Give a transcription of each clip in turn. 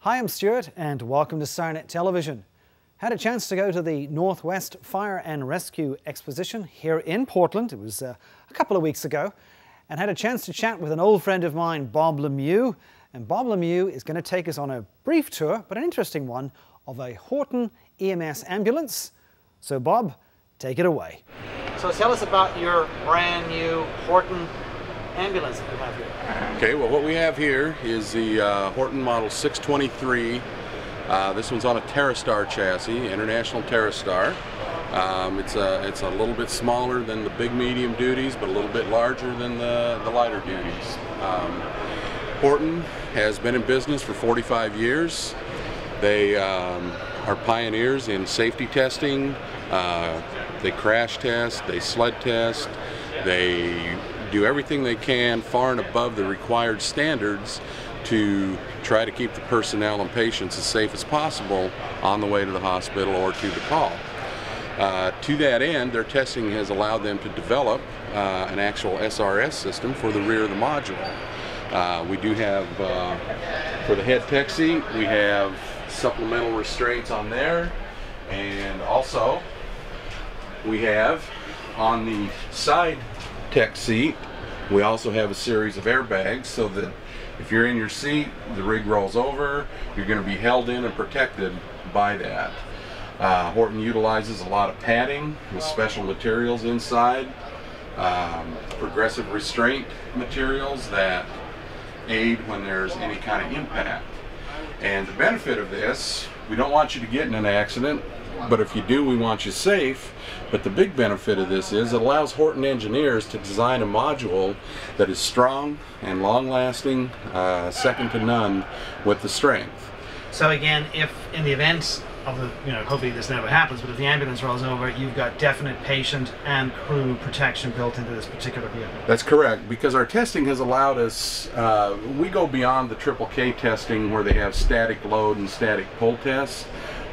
Hi, I'm Stuart and welcome to SIRENNET Television. Had a chance to go to the Northwest Fire and Rescue Exposition here in Portland. It was a couple of weeks ago, and had a chance to chat with an old friend of mine, Bob Lemieux. And Bob Lemieux is going to take us on a brief tour, but an interesting one, of a Horton EMS ambulance. So Bob, take it away. So tell us about your brand new Horton ambulance that you have here. Okay, well what we have here is the Horton Model 623. This one's on a TerraStar chassis, International TerraStar. It's a little bit smaller than the big medium duties, but a little bit larger than the lighter duties. Horton has been in business for 45 years. They are pioneers in safety testing. They crash test, they sled test, they do everything they can far and above the required standards to try to keep the personnel and patients as safe as possible on the way to the hospital or to the call. To that end, their testing has allowed them to develop an actual SRS system for the rear of the module. We do have, for the head tech seat, we have supplemental restraints on there, and also we have on the side tech seat, we also have a series of airbags so that if you're in your seat, the rig rolls over, you're going to be held in and protected by that. Horton utilizes a lot of padding with special materials inside, progressive restraint materials that aid when there's any kind of impact. And the benefit of this, we don't want you to get in an accident, but if you do, we want you safe. But the big benefit of this is it allows Horton engineers to design a module that is strong and long-lasting, second to none with the strength. So again, if in the event of the, hopefully this never happens, but if the ambulance rolls over, you've got definite patient and crew protection built into this particular vehicle. That's correct, because our testing has allowed us, we go beyond the Triple K testing where they have static load and static pull tests.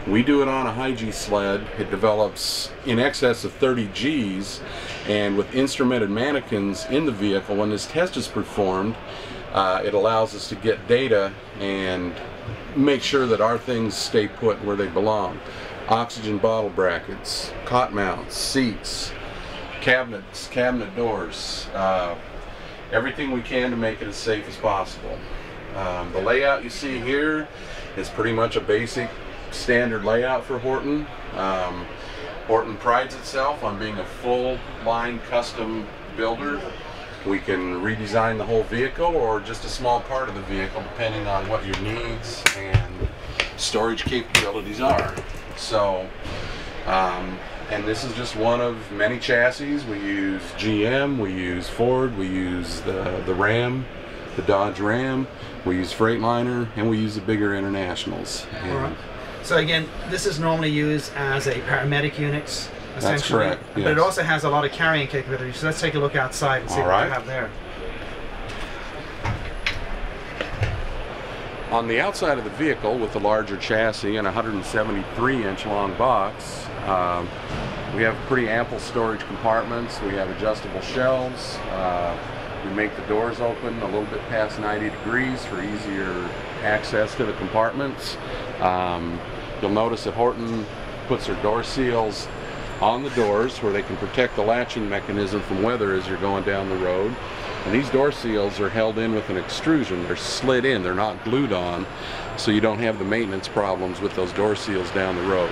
We do it on a high-G sled. It develops in excess of 30 Gs, and with instrumented mannequins in the vehicle, when this test is performed, it allows us to get data and make sure that our things stay put where they belong. Oxygen bottle brackets, cot mounts, seats, cabinets, cabinet doors, everything we can to make it as safe as possible. The layout you see here is pretty much a basic standard layout for Horton. Horton prides itself on being a full line custom builder. We can redesign the whole vehicle or just a small part of the vehicle depending on what your needs and storage capabilities are. So, and this is just one of many chassis. We use GM, we use Ford, we use the Ram, the Dodge Ram, we use Freightliner, and we use the bigger Internationals. So again, this is normally used as a paramedic unit, essentially. That's correct, yes. But it also has a lot of carrying capability. So let's take a look outside and see what we have there. On the outside of the vehicle, with the larger chassis and a 173-inch long box, we have pretty ample storage compartments. We have adjustable shelves. We make the doors open a little bit past 90 degrees for easier access to the compartments. You'll notice that Horton puts their door seals on the doors where they can protect the latching mechanism from weather as you're going down the road. And these door seals are held in with an extrusion. They're slid in, they're not glued on, so you don't have the maintenance problems with those door seals down the road.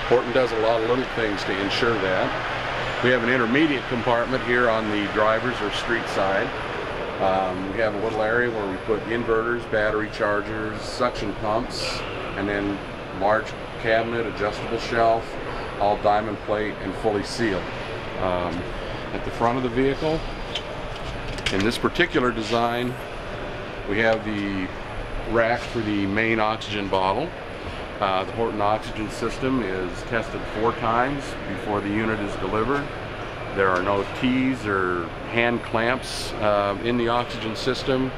Horton does a lot of little things to ensure that. We have an intermediate compartment here on the driver's or street side. We have a little area where we put inverters, battery chargers, suction pumps, and then large cabinet, adjustable shelf, all diamond plate and fully sealed. At the front of the vehicle, in this particular design, we have the rack for the main oxygen bottle. The Horton oxygen system is tested 4 times before the unit is delivered. There are no T's or hand clamps in the oxygen system.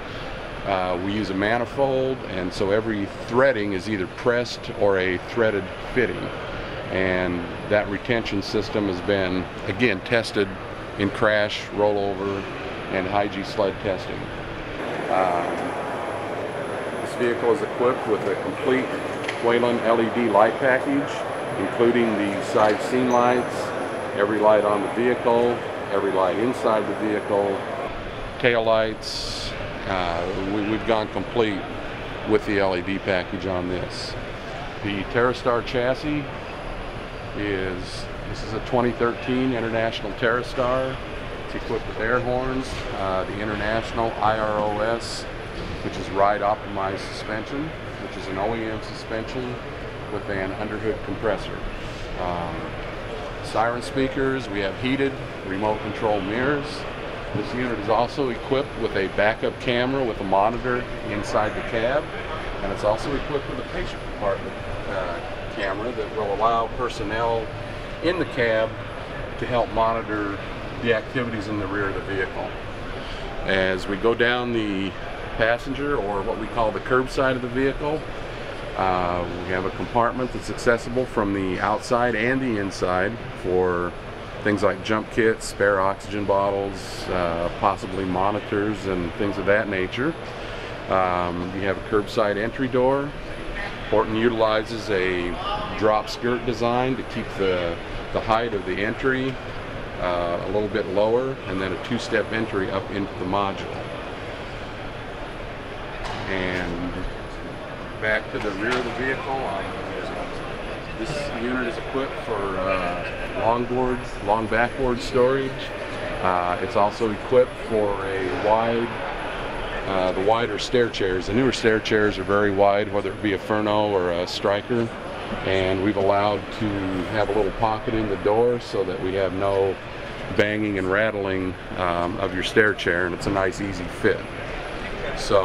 We use a manifold, and so every threading is either pressed or a threaded fitting. And that retention system has been, again, tested in crash, rollover, and high-G sled testing. This vehicle is equipped with a complete Whelen LED light package, including the side scene lights, every light on the vehicle, every light inside the vehicle, tail lights. We've gone complete with the LED package on this. The TerraStar chassis is a 2013 International TerraStar. It's equipped with air horns, the International IROS, which is ride optimized suspension, which is an OEM suspension with an underhood compressor. Siren speakers, we have heated remote control mirrors. This unit is also equipped with a backup camera with a monitor inside the cab, and it's also equipped with a patient compartment camera that will allow personnel in the cab to help monitor the activities in the rear of the vehicle. As we go down the passenger, or what we call the curb side of the vehicle, we have a compartment that's accessible from the outside and the inside for things like jump kits, spare oxygen bottles, possibly monitors and things of that nature. You have a curbside entry door. Horton utilizes a drop skirt design to keep the height of the entry a little bit lower, and then a two-step entry up into the module. And back to the rear of the vehicle, this unit is equipped for long backboard storage. It's also equipped for the wider stair chairs. The newer stair chairs are very wide, whether it be a Furno or a Striker, and we've allowed to have a little pocket in the door so that we have no banging and rattling of your stair chair, and it's a nice easy fit. So,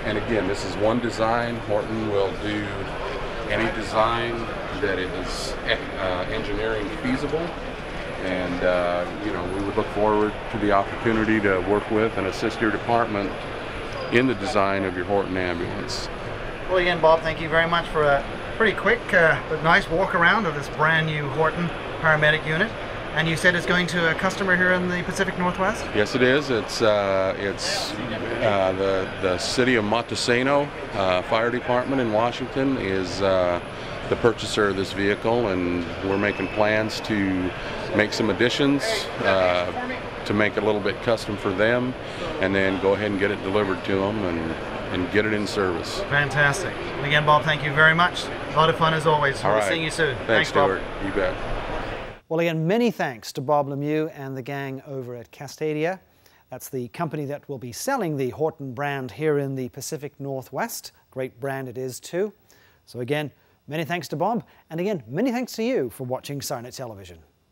and again, this is one design. Horton will do any design that is engineering feasible, and you know, we would look forward to the opportunity to work with and assist your department in the design of your Horton ambulance. Well, again, Bob, thank you very much for a pretty quick but nice walk around of this brand new Horton paramedic unit. And you said it's going to a customer here in the Pacific Northwest? Yes, it is. It's the city of Montesano Fire Department in Washington is the purchaser of this vehicle, and we're making plans to make some additions to make it a little bit custom for them, and then go ahead and get it delivered to them and get it in service. Fantastic. And again, Bob, thank you very much. A lot of fun as always. All We'll right. see you soon. Thanks, Stuart. You bet. Well, again, many thanks to Bob Lemieux and the gang over at Cascadia. That's the company that will be selling the Horton brand here in the Pacific Northwest. Great brand it is too. So again, many thanks to Bob, and again, many thanks to you for watching SIRENNET Television.